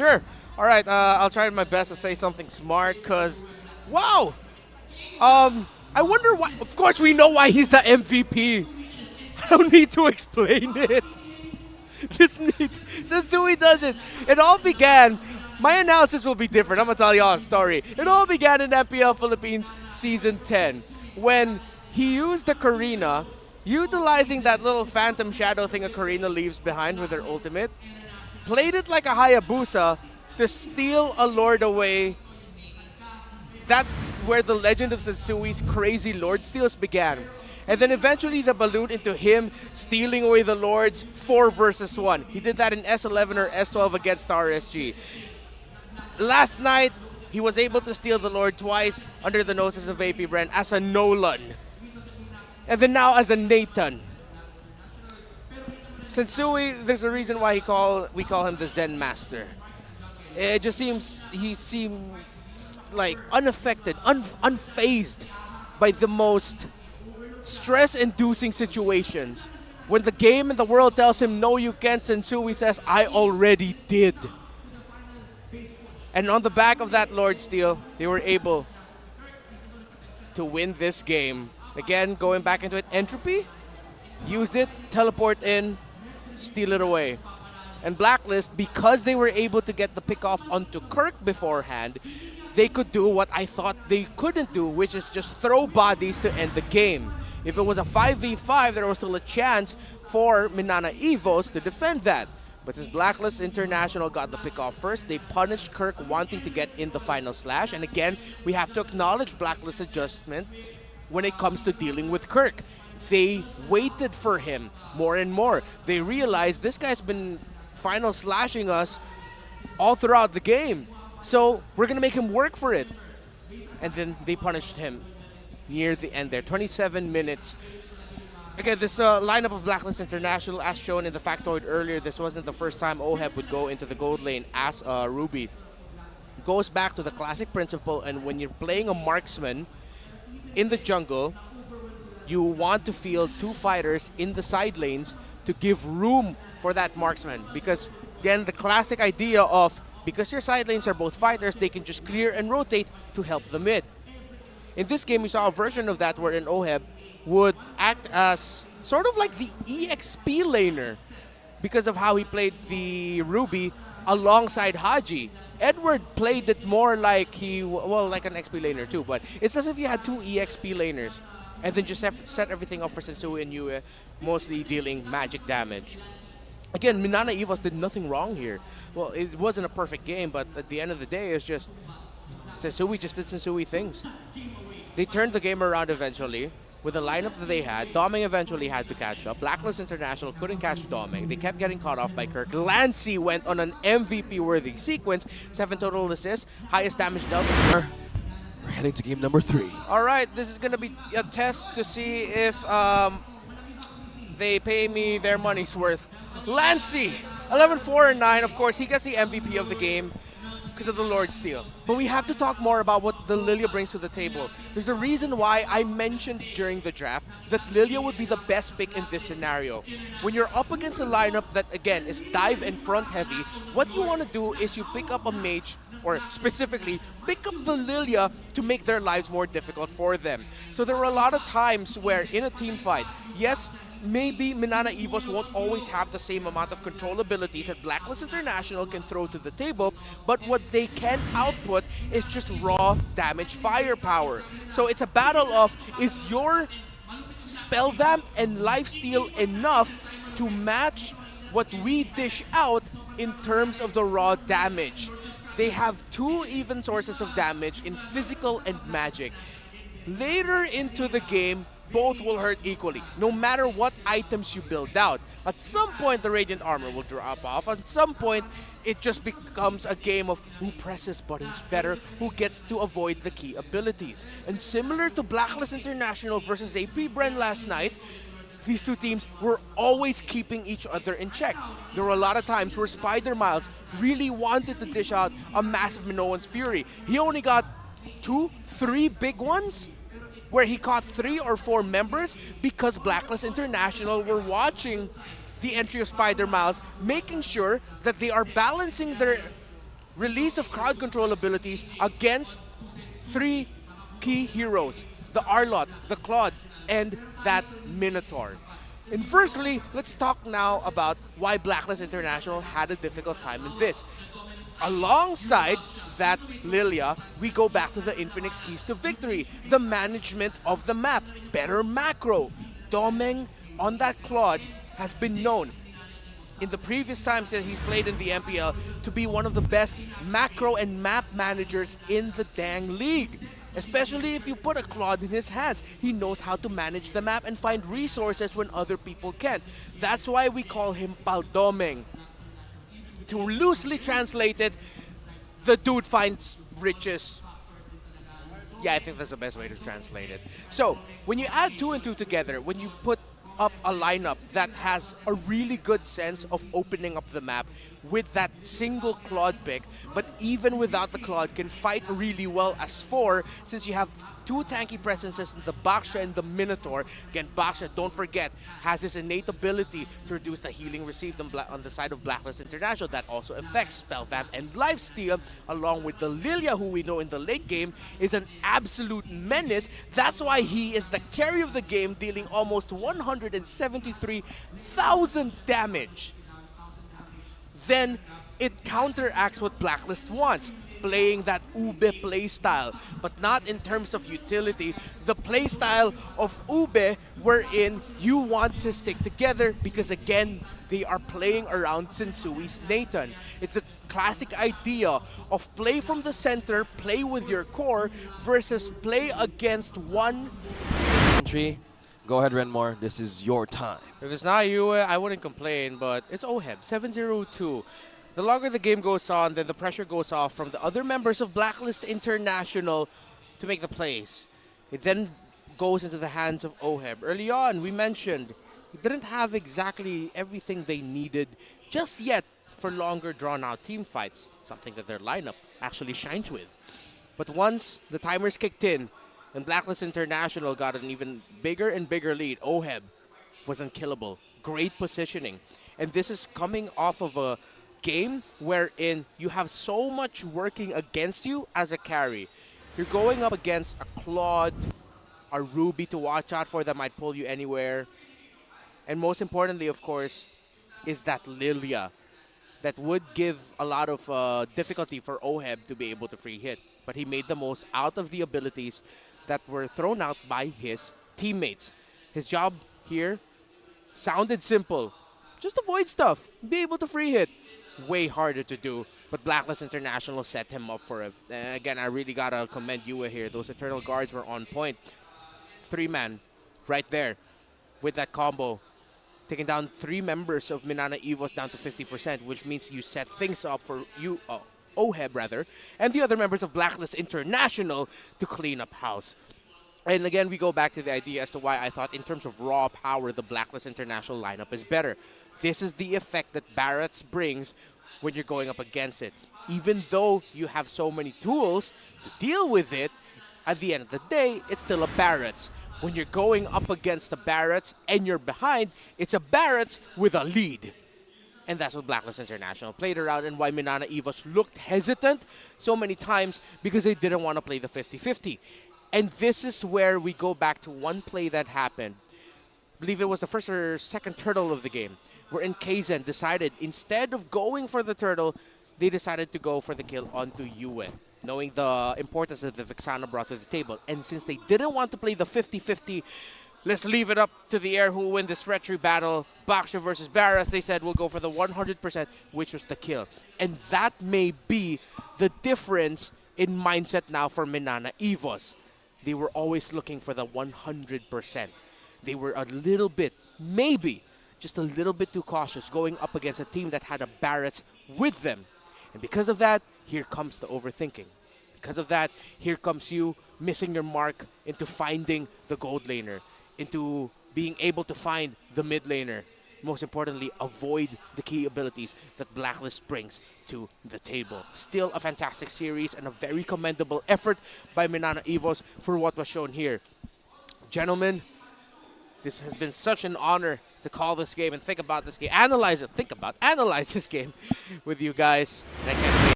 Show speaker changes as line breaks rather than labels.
Sure. All right. I'll try my best to say something smart. Cause, wow. I wonder why. Of course, we know why he's the MVP. I don't need to explain it. This need Sensui does it. It all began. My analysis will be different. I'm gonna tell y'all a story. It all began in MPL Philippines Season 10 when he used the Karina, utilizing that little phantom shadow thing a Karina leaves behind with her ultimate, played it like a Hayabusa to steal a Lord away. That's where the legend of Sensui's crazy Lord steals began. And then eventually the balloon into him stealing away the Lords 4 versus 1. He did that in S11 or S12 against RSG. Last night, he was able to steal the Lord twice under the noses of AP Bren as a Nolan. And then now as a Nathan. Sensui, there's a reason why we call him the Zen Master. It just seems he seems like unaffected, unfazed by the most stress-inducing situations. When the game and the world tells him, no, you can't, Sensui says, I already did. And on the back of that Lord Steal, they were able to win this game. Again, going back into it, Entropy, used it, teleport in, steal it away. And Blacklist, because they were able to get the pick off onto Kirk beforehand, they could do what I thought they couldn't do, which is just throw bodies to end the game. If it was a 5v5, there was still a chance for Minana Evos to defend that. But since Blacklist International got the pick off first, they punished Kirk wanting to get in the final slash. And again, we have to acknowledge Blacklist's adjustment when it comes to dealing with Kirk. They waited for him more and more. They realized this guy's been final slashing us all throughout the game. So we're going to make him work for it. And then they punished him near the end there. 27 minutes. Again, this lineup of Blacklist International, as shown in the factoid earlier, this wasn't the first time OHEB would go into the gold lane as Ruby. It goes back to the classic principle, and when you're playing a marksman in the jungle, you want to field 2 fighters in the side lanes to give room for that marksman. Because, again, the classic idea of, because your side lanes are both fighters, they can just clear and rotate to help the mid. In this game, we saw a version of that wherein OHEB would act as sort of like the EXP laner because of how he played the Ruby alongside Haji. Edward played it more like like an XP laner too, but it's as if you had 2 EXP laners and then just set everything up for Sensui and Yue, mostly dealing magic damage. Again, Minana Evos did nothing wrong here. Well, it wasn't a perfect game, but at the end of the day, it's just Sensui just did Sensui things. They turned the game around eventually with the lineup that they had. Doming eventually had to catch up. Blacklist International couldn't catch Doming. They kept getting caught off by Kirk. Lancy went on an MVP-worthy sequence. 7 total assists, highest damage dealt.
We're heading to game number 3.
All right, this is going to be a test to see if they pay me their money's worth. Lancy, 11-4-9. Of course, he gets the MVP of the game because of the Lord Steal. But we have to talk more about what the Lilia brings to the table. There's a reason why I mentioned during the draft that Lilia would be the best pick in this scenario. When you're up against a lineup that, again, is dive and front heavy, what you want to do is you pick up a mage, or specifically, pick up the Lilia to make their lives more difficult for them. So there were a lot of times where in a team fight, yes, maybe Minana Evos won't always have the same amount of control abilities that Blacklist International can throw to the table, but what they can output is just raw damage firepower. So it's a battle of, is your spell vamp and lifesteal enough to match what we dish out in terms of the raw damage? They have 2 even sources of damage in physical and magic. Later into the game, both will hurt equally, no matter what items you build out. At some point, the Radiant Armor will drop off. At some point, it just becomes a game of who presses buttons better, who gets to avoid the key abilities. And similar to Blacklist International versus AP Bren last night, these 2 teams were always keeping each other in check. There were a lot of times where Spider Miles really wanted to dish out a massive Minoan's Fury. He only got 2, 3 big ones, where he caught 3 or 4 members because Blacklist International were watching the entry of Spider Miles, making sure that they are balancing their release of crowd control abilities against 3 key heroes, the Arlot, the Claude, and that Minotaur. And firstly, let's talk now about why Blacklist International had a difficult time in this. Alongside that Lilia, we go back to the Infinix keys to victory, the management of the map, better macro. Domeng on that Claude has been known in the previous times that he's played in the MPL to be one of the best macro and map managers in the dang league. Especially if you put a Claude in his hands. He knows how to manage the map and find resources when other people can't. That's why we call him Paldomeng. To loosely translate it, the dude finds riches. Yeah, I think that's the best way to translate it. So, when you add 2 and 2 together, when you put up a lineup that has a really good sense of opening up the map with that single Claude pick, but even without the Claude can fight really well as 4, since you have 2 tanky presences in the Baksha and the Minotaur. Again, Baksha, don't forget, has his innate ability to reduce the healing received on the side of Blacklist International. That also affects Spell Vamp and Lifesteal, along with the Lilia, who we know in the late game is an absolute menace. That's why he is the carry of the game, dealing almost 173,000 damage. Then it counteracts what Blacklist wants, playing that Ube playstyle, but not in terms of utility. The playstyle of Ube wherein you want to stick together because, again, they are playing around Sensui's Nathan. It's a classic idea of play from the center, play with your core, versus play against one.
Entry. Go ahead, Renmore. This is your time.
If it's not you, I wouldn't complain, but it's OHEB, 7-0-2. The longer the game goes on, then the pressure goes off from the other members of Blacklist International to make the plays. It then goes into the hands of OHEB. Early on, we mentioned, he didn't have exactly everything they needed just yet for longer drawn-out team fights, something that their lineup actually shines with. But once the timers kicked in and Blacklist International got an even bigger and bigger lead, OHEB was unkillable. Great positioning. And this is coming off of a game wherein you have so much working against you as a carry. You're going up against a Claude, a Ruby to watch out for that might pull you anywhere. And most importantly, of course, is that Lilia that would give a lot of difficulty for OHEB to be able to free hit. But he made the most out of the abilities that were thrown out by his teammates. His job here sounded simple. Just avoid stuff, be able to free hit. Way harder to do, but Blacklist International set him up for it. And again, I really gotta commend Yua here. Those Eternal Guards were on point. 3-man right there with that combo, taking down 3 members of Minana Evos down to 50%, which means you set things up for you, OHEB rather, and the other members of Blacklist International to clean up house. And again, we go back to the idea as to why I thought in terms of raw power, the Blacklist International lineup is better. This is the effect that Barrett's brings when you're going up against it. Even though you have so many tools to deal with it, at the end of the day, it's still a Barrett's. When you're going up against the Barrett's and you're behind, it's a Barrett's with a lead. And that's what Blacklist International played around, and why Minana Evos looked hesitant so many times, because they didn't want to play the 50-50. And this is where we go back to one play that happened. I believe it was the first or second turtle of the game, wherein Kaizen decided, instead of going for the turtle, they decided to go for the kill onto Yue, knowing the importance that the Vexana brought to the table. And since they didn't want to play the 50-50, let's leave it up to the air who will win this retro battle, Baksha versus Barras, they said we'll go for the 100%, which was the kill. And that may be the difference in mindset now for Minana Evos. They were always looking for the 100%. They were a little bit, maybe, just a little bit too cautious going up against a team that had a Barrett's with them. And because of that, here comes the overthinking. Because of that, here comes you missing your mark into finding the gold laner, into being able to find the mid laner. Most importantly, avoid the key abilities that Blacklist brings to the table. Still a fantastic series and a very commendable effort by Minana Evos for what was shown here. Gentlemen, this has been such an honor to call this game and think about this game. Analyze this game with you guys. And I can't wait